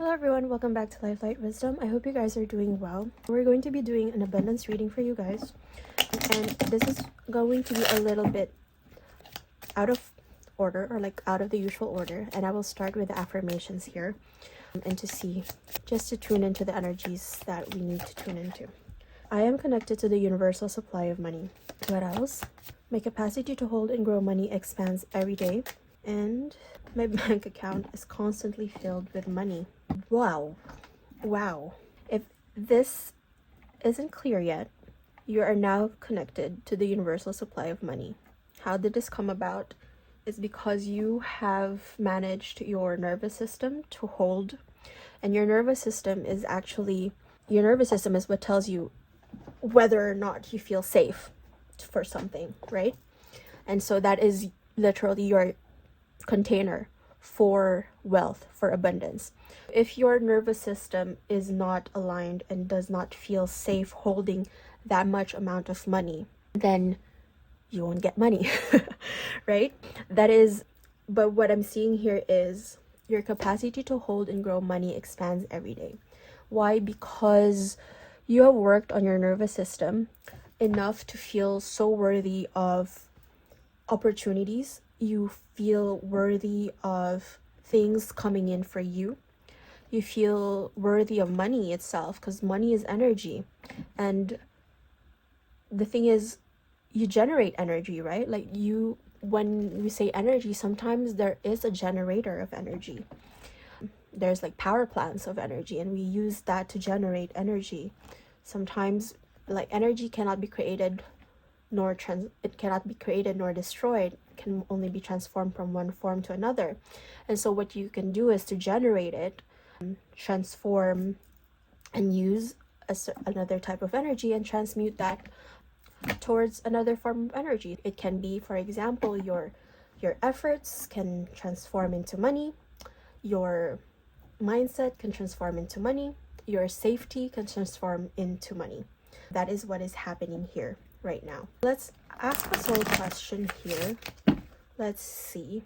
Hello everyone, welcome back to Lifelight Wisdom. I hope you guys are doing well. We're going to be doing an abundance reading for you guys. And this is going to be a little bit out of order, or like out of the usual order. And I will start with the affirmations here and just to tune into the energies that we need to tune into. I am connected to the universal supply of money. What else? My capacity to hold and grow money expands every day. And my bank account is constantly filled with money. Wow. If this isn't clear yet, you are now connected to the universal supply of money. How did this come about? Is because you have managed your nervous system to hold, and your nervous system is what tells you whether or not you feel safe for something, right? And so that is literally your container for wealth, for abundance. If your nervous system is not aligned and does not feel safe holding that much amount of money, then you won't get money, right? But what I'm seeing here is your capacity to hold and grow money expands every day. Why? Because you have worked on your nervous system enough to feel so worthy of opportunities. You feel worthy of things coming in for you. You feel worthy of money itself, because money is energy. And the thing is, you generate energy, right? When we say energy, sometimes there is a generator of energy. There's like power plants of energy, and we use that to generate energy. Sometimes energy cannot be created nor destroyed. It can only be transformed from one form to another. And so what you can do is to generate it, transform, and use another type of energy and transmute that towards another form of energy. It can be, for example, your efforts can transform into money, your mindset can transform into money, your safety can transform into money. That is what is happening here right now. Let's ask a soul question here. Let's see.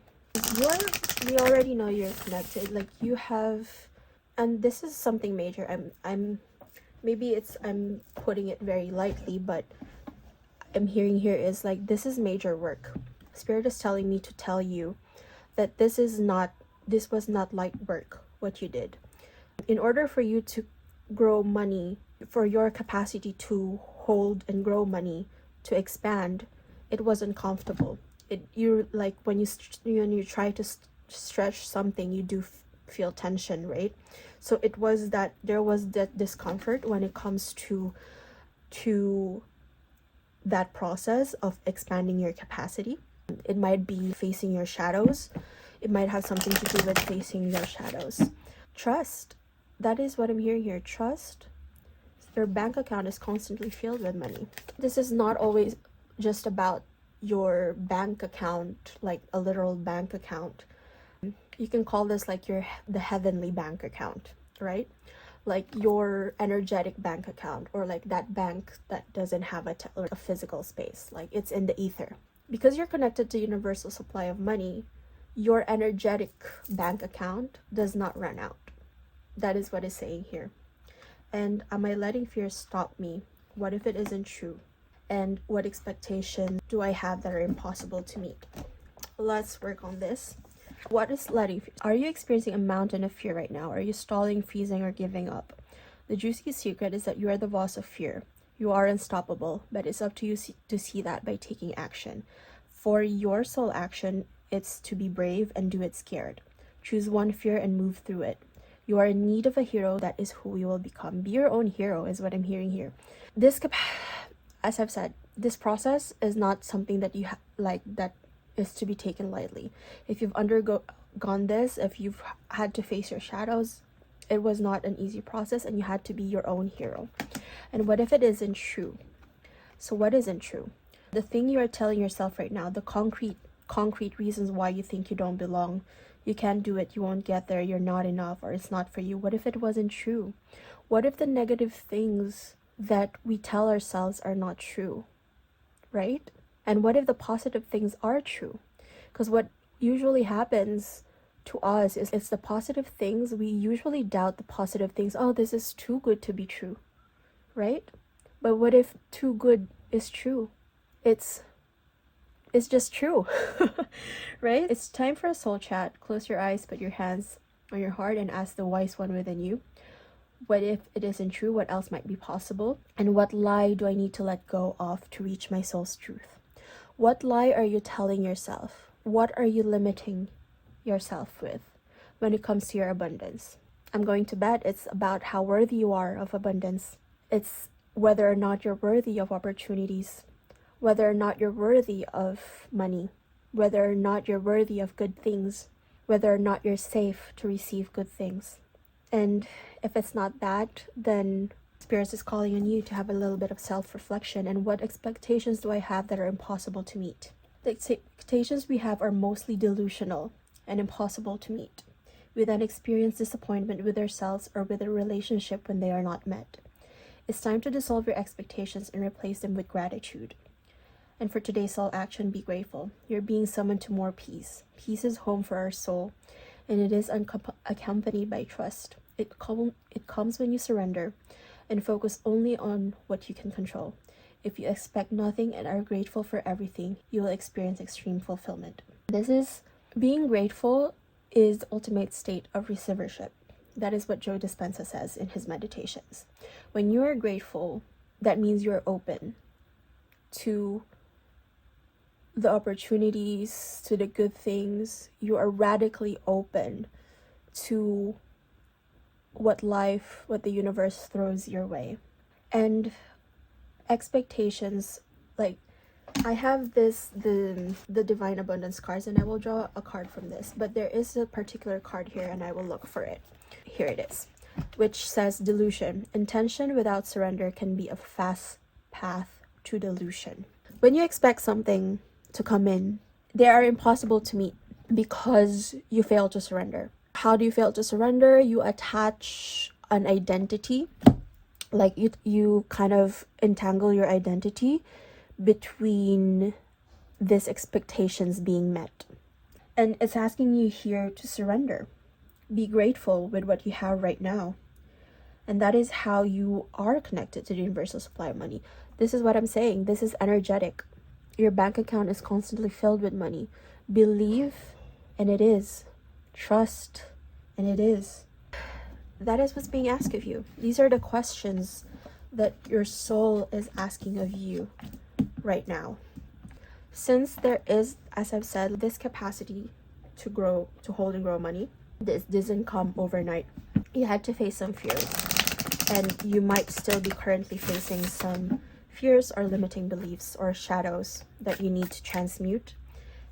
We already know you're connected. You have, and this is something major. I'm putting it very lightly, but I'm hearing here is this is major work. Spirit is telling me to tell you that this was not light work, what you did. In order for you to grow money, for your capacity to hold and grow money to expand, it wasn't comfortable. When you try to stretch something, you do feel tension, right? So there was that discomfort when it comes to that process of expanding your capacity. It might be facing your shadows. It might have something to do with facing your shadows. Trust. That is what I'm hearing here. Trust. Your bank account is constantly filled with money. This is not always just about your bank account, like a literal bank account. You can call this the heavenly bank account, right? Like your energetic bank account, or that bank that doesn't have a physical space, it's in the ether. Because you're connected to universal supply of money, your energetic bank account does not run out. That is what it's saying here. And am I letting fear stop me? What if it isn't true? And what expectations do I have that are impossible to meet? Let's work on this. What is letting fear? Are you experiencing a mountain of fear right now? Are you stalling, freezing, or giving up? The juicy secret is that you are the boss of fear. You are unstoppable, but it's up to you to see that by taking action. For your soul action, it's to be brave and do it scared. Choose one fear and move through it. You are in need of a hero. That is who you will become. Be your own hero is what I'm hearing here. As I've said, this process is not something that you that is to be taken lightly. If you've undergone this, if you've had to face your shadows, it was not an easy process, and you had to be your own hero. And what if it isn't true? So what isn't true? The thing you are telling yourself right now, the concrete reasons why you think you don't belong, you can't do it, you won't get there, you're not enough, or it's not for you. What if it wasn't true? What if the negative things that we tell ourselves are not true, right? And what if the positive things are true? Because what usually happens to us is it's the positive things. We usually doubt the positive things. Oh, this is too good to be true, right? But what if too good is true? It's just true. Right? It's time for a soul chat. Close your eyes, put your hands on your heart, and ask the wise one within you, what if it isn't true? What else might be possible? And what lie do I need to let go of to reach my soul's truth? What lie are you telling yourself? What are you limiting yourself with when it comes to your abundance? I'm going to bet it's about how worthy you are of abundance. It's whether or not you're worthy of opportunities, whether or not you're worthy of money, whether or not you're worthy of good things, whether or not you're safe to receive good things. And if it's not that, then Spirit is calling on you to have a little bit of self-reflection. And what expectations do I have that are impossible to meet? The expectations we have are mostly delusional and impossible to meet. We then experience disappointment with ourselves or with a relationship when they are not met. It's time to dissolve your expectations and replace them with gratitude. And for today's soul action, be grateful. You're being summoned to more peace. Peace is home for our soul, and it is accompanied by trust. It comes when you surrender and focus only on what you can control. If you expect nothing and are grateful for everything, you will experience extreme fulfillment. Being grateful is the ultimate state of receivership. That is what Joe Dispenza says in his meditations. When you are grateful, that means you're open to the opportunities, to the good things. You are radically open to what the universe throws your way. And expectations, like I have the Divine Abundance cards, and I will draw a card from this, but there is a particular card here and I will look for it. Here it is, which says delusion. Intention without surrender can be a fast path to delusion. When you expect something to come in, they are impossible to meet because you fail to surrender. How do you fail to surrender? You attach an identity, like you kind of entangle your identity between these expectations being met. And it's asking you here to surrender. Be grateful with what you have right now. And that is how you are connected to the universal supply of money. This is what I'm saying. This is energetic. Your bank account is constantly filled with money. Believe, and it is. Trust, and it is. That is what's being asked of you. These are the questions that your soul is asking of you right now. Since there is, as I've said, this capacity to grow, to hold and grow money, this doesn't come overnight. You had to face some fears, and you might still be currently facing some fears or limiting beliefs or shadows that you need to transmute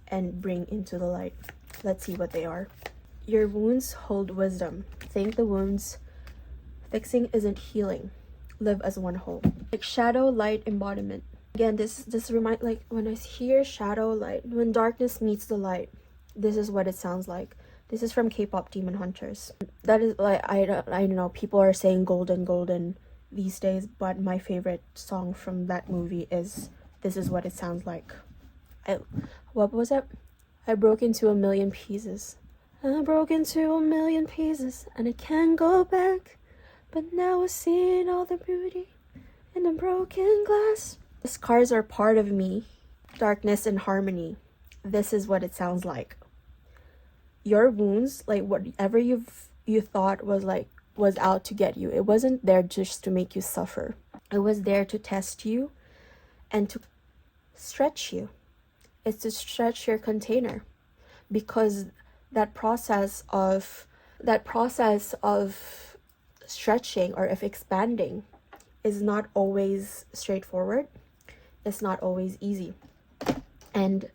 and bring into the light. Let's see what they are. Your wounds hold wisdom. Thank the wounds. Fixing isn't healing. Live as one whole. Like shadow, light, embodiment. Again, this remind, like when I hear shadow, light, when darkness meets the light, this is what it sounds like. This is from K-pop Demon Hunters. That is like, I don't know, people are saying golden these days, but my favorite song from that movie is This Is What It Sounds Like. What was it? I broke into a million pieces. I broke into a million pieces, and I can't go back. But now I see all the beauty in the broken glass. The scars are part of me. Darkness and harmony. This is what it sounds like. Your wounds, like whatever you thought was out to get you, it wasn't there just to make you suffer. It was there to test you and to stretch you. It's to stretch your container, because that process of stretching or of expanding is not always straightforward. It's not always easy. And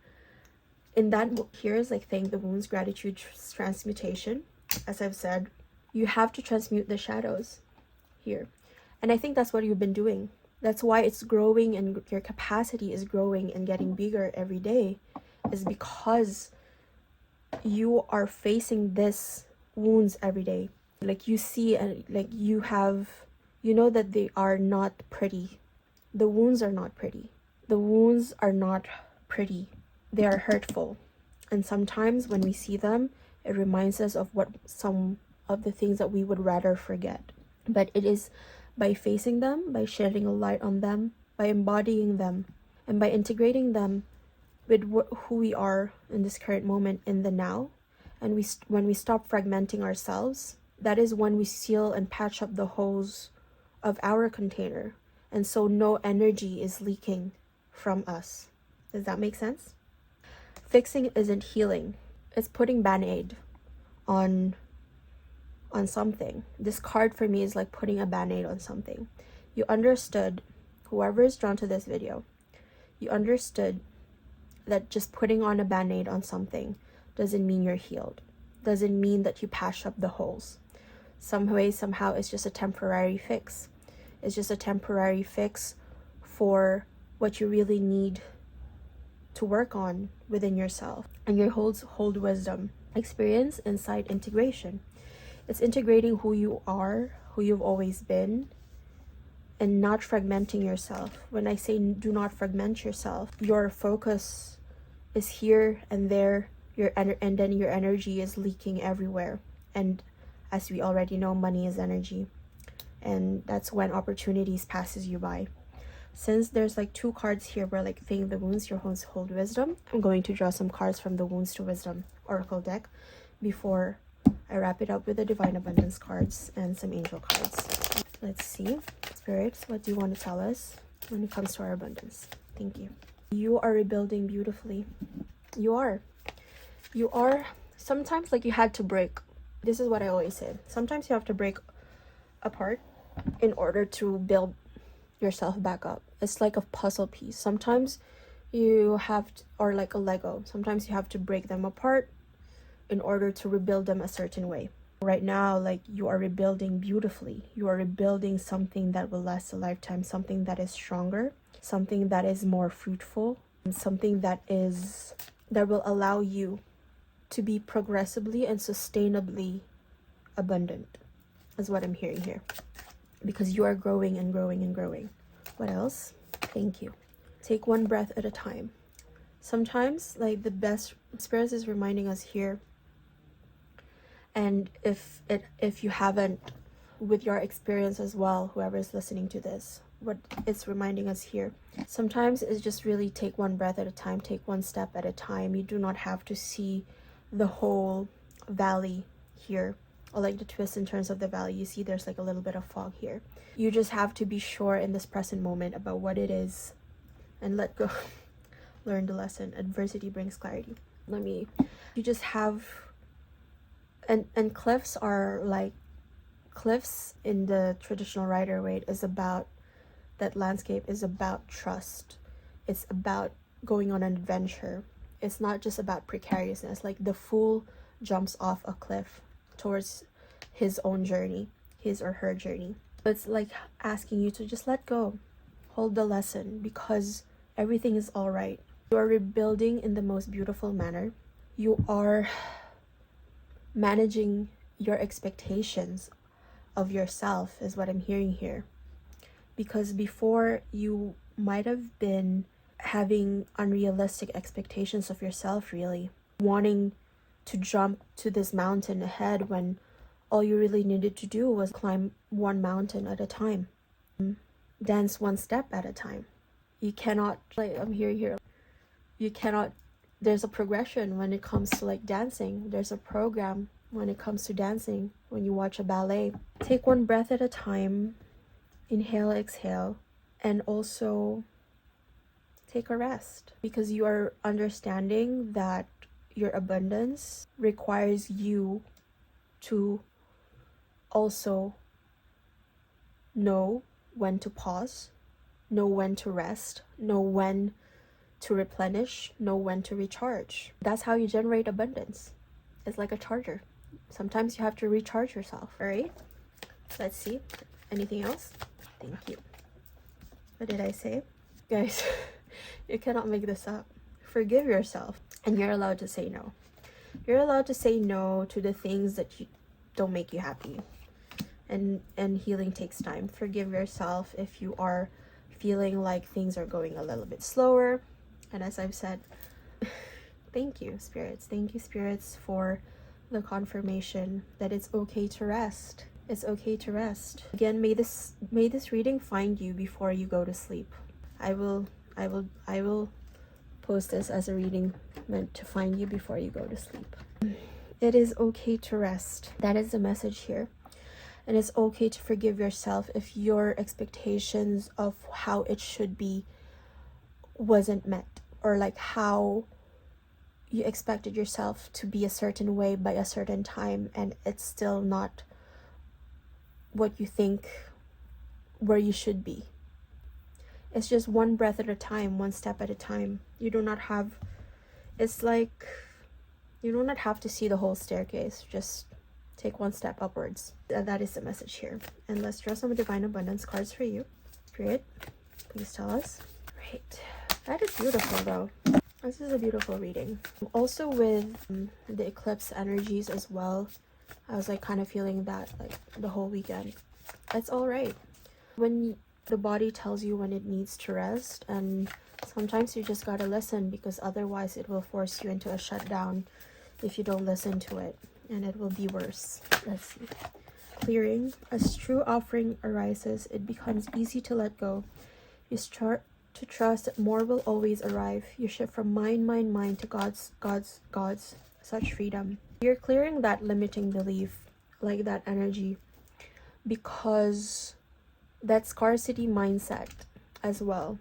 in that, here's like thank the wounds, gratitude, transmutation. As I've said, you have to transmute the shadows here. And I think that's what you've been doing. That's why it's growing, and your capacity is growing and getting bigger every day, is because you are facing this wounds every day. Like you see, and like you know that they are not pretty. The wounds are not pretty. The wounds are not pretty. They are hurtful. And sometimes when we see them, It reminds us of what some of the things that we would rather forget. But it is by facing them, by shedding a light on them, by embodying them, and by integrating them with who we are in this current moment, in the now. And when we stop fragmenting ourselves, that is when we seal and patch up the holes of our container. And so no energy is leaking from us. Does that make sense? Fixing isn't healing. It's putting Band-Aid on something. This card for me is like putting a Band-Aid on something. You understood, whoever is drawn to this video, you understood that just putting on a Band-Aid on something doesn't mean you're healed. Doesn't mean that you patch up the holes. Some way, somehow, it's just a temporary fix. It's just a temporary fix for what you really need to work on within yourself. And your hold wisdom, experience, insight, integration. It's integrating who you are, who you've always been, and not fragmenting yourself. When I say do not fragment yourself, your focus is here and there, and then your energy is leaking everywhere. And as we already know, money is energy, and that's when opportunities passes you by. Since there's like 2 cards here, we're like feeling the wounds, your hold wisdom. I'm going to draw some cards from the Wounds to Wisdom Oracle deck before I wrap it up with the Divine Abundance cards and some angel cards. Let's see. Spirits, what do you want to tell us when it comes to our abundance? Thank you. You are rebuilding beautifully. You are. Sometimes like you had to break. This is what I always say. Sometimes you have to break apart in order to build yourself back up. It's like a puzzle piece. Sometimes you have to, or like a Lego, sometimes you have to break them apart in order to rebuild them a certain way. Right now, like, you are rebuilding beautifully. You are rebuilding something that will last a lifetime, something that is stronger, something that is more fruitful, something that will allow you to be progressively and sustainably abundant, is what I'm hearing here. Because you are growing and growing and growing. What else? Thank you. Take one breath at a time. Sometimes, like, the best Spirit is reminding us here, and if you haven't, with your experience as well, whoever is listening to this, what it's reminding us here, sometimes it's just really take one breath at a time, take one step at a time. You do not have to see the whole valley here, or like the twist in terms of the valley. You see there's like a little bit of fog here. You just have to be sure in this present moment about what it is and let go. Learn the lesson. Adversity brings clarity. You just have, and cliffs are like, cliffs in the traditional Rider-Waite is about, that landscape is about trust. It's about going on an adventure. It's not just about precariousness. Like, the fool jumps off a cliff towards his own journey, his or her journey. It's like asking you to just let go, hold the lesson, because everything is all right. You are rebuilding in the most beautiful manner. You are managing your expectations of yourself, is what I'm hearing here. Because before, you might have been having unrealistic expectations of yourself, really wanting to jump to this mountain ahead, when all you really needed to do was climb one mountain at a time, dance one step at a time. You cannot, like, I'm hearing here, you cannot, there's a progression when it comes to like dancing. There's a program when it comes to dancing. When you watch a ballet, take one breath at a time, inhale, exhale, and also take a rest, because you are understanding that your abundance requires you to also know when to pause, know when to rest, know when to replenish, know when to recharge. That's how you generate abundance. It's like a charger. Sometimes you have to recharge yourself. All right, let's see. Anything else? Thank you. What did I say? Guys, you cannot make this up. Forgive yourself, and you're allowed to say no. You're allowed to say no to the things that you don't make you happy. And healing takes time. Forgive yourself if you are feeling like things are going a little bit slower. And as I've said, thank you, spirits. Thank you, spirits, for the confirmation that it's okay to rest. It's okay to rest. Again, may this reading find you before you go to sleep. I will post this as a reading meant to find you before you go to sleep. It is okay to rest. That is the message here. And it's okay to forgive yourself if your expectations of how it should be wasn't met, or like how you expected yourself to be a certain way by a certain time and it's still not what you think where you should be. It's just one breath at a time, one step at a time. You do not have, it's like, you do not have to see the whole staircase. Just take one step upwards. That is the message here. And let's draw some divine abundance cards for you. Spirit, please tell us. Right. That is beautiful though. This is a beautiful reading. Also with the eclipse energies as well. I was like kind of feeling that like the whole weekend. It's all right. When the body tells you when it needs to rest, and sometimes you just gotta listen, because otherwise it will force you into a shutdown if you don't listen to it, and it will be worse. Let's see. Clearing. As true offering arises, it becomes easy to let go. You start to trust that more will always arrive. You shift from mind to God's. Such freedom. You're clearing that limiting belief, like that energy, because that scarcity mindset as well.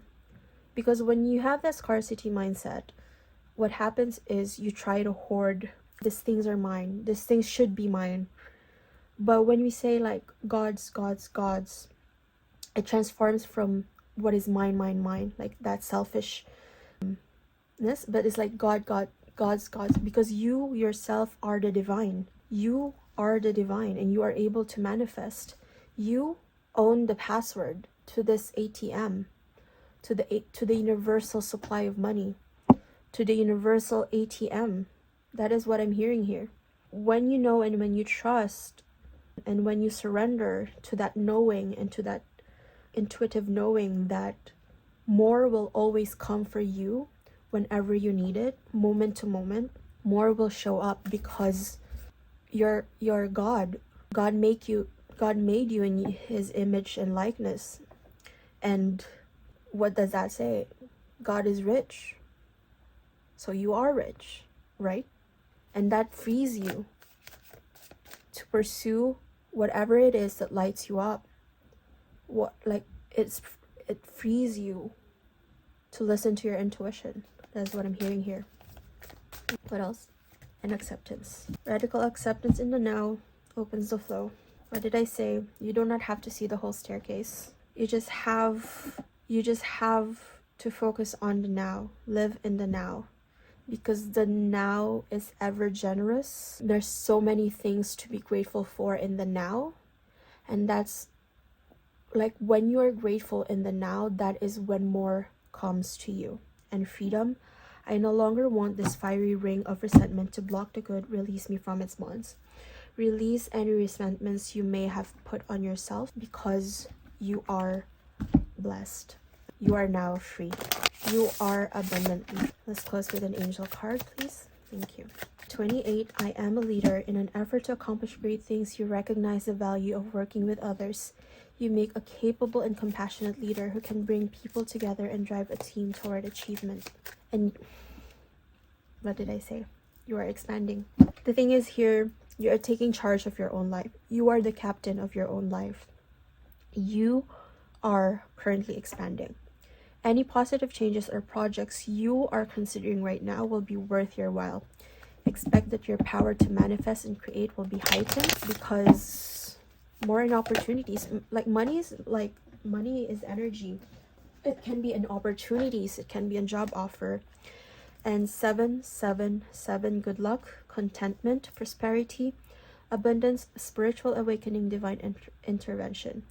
Because when you have that scarcity mindset, what happens is you try to hoard. These things are mine. These things should be mine. But when we say like God's, it transforms from what is mine, like that selfishness, but it's like God's, because you yourself are the divine. You are the divine, and you are able to manifest. You own the password to this ATM, to the universal supply of money, to the universal ATM. That is what I'm hearing here. When you know, and when you trust, and when you surrender to that knowing, and to that intuitive knowing that more will always come for you whenever you need it, moment to moment, more will show up, because you're God. God made you in his image and likeness. And what does that say? God is rich. So you are rich, right? And that frees you to pursue whatever it is that lights you up. It frees you to listen to your intuition. That's what I'm hearing here. What else? And acceptance. Radical acceptance in the now opens the flow. What did I say? You do not have to see the whole staircase. You just have to focus on the now. Live in the now. Because the now is ever generous. There's so many things to be grateful for in the now. And that's like when you are grateful in the now, that is when more comes to you. And freedom. I no longer want this fiery ring of resentment to block the good. Release me from its bonds. Release any resentments you may have put on yourself, because you are blessed. You are now free. You are abundantly. Let's close with an angel card, please. Thank you. 28. I am a leader. In an effort to accomplish great things, you recognize the value of working with others. You make a capable and compassionate leader who can bring people together and drive a team toward achievement. And what did I say? You are expanding. The thing is here, you are taking charge of your own life. You are the captain of your own life. You are currently expanding. Any positive changes or projects you are considering right now will be worth your while. Expect that your power to manifest and create will be heightened, because more in opportunities. Money is energy. It can be in opportunities. It can be a job offer. And 777, good luck, contentment, prosperity, abundance, spiritual awakening, divine intervention.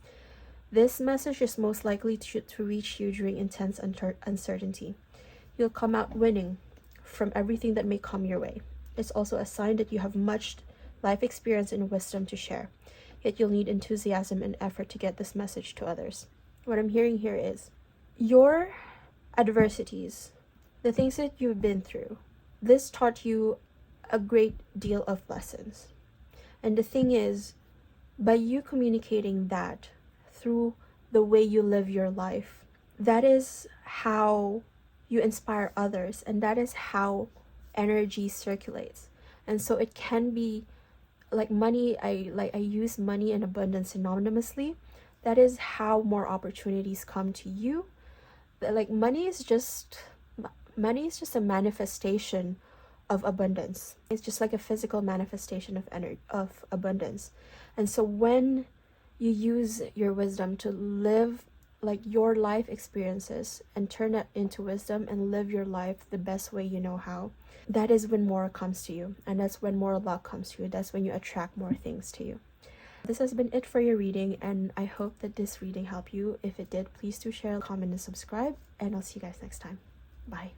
This message is most likely to reach you during intense uncertainty. You'll come out winning from everything that may come your way. It's also a sign that you have much life experience and wisdom to share. Yet you'll need enthusiasm and effort to get this message to others. What I'm hearing here is your adversities, the things that you've been through, this taught you a great deal of lessons. And the thing is, by you communicating that through the way you live your life, that is how you inspire others, and that is how energy circulates. And so it can be like money. I use money and abundance synonymously. That is how more opportunities come to you. Like money is just a manifestation of abundance. It's just like a physical manifestation of energy, of abundance. And so when you use your wisdom to live like your life experiences and turn that into wisdom and live your life the best way you know how, that is when more comes to you, and that's when more luck comes to you. That's when you attract more things to you. This has been it for your reading, and I hope that this reading helped you. If it did, please do share, comment, and subscribe, and I'll see you guys next time. Bye.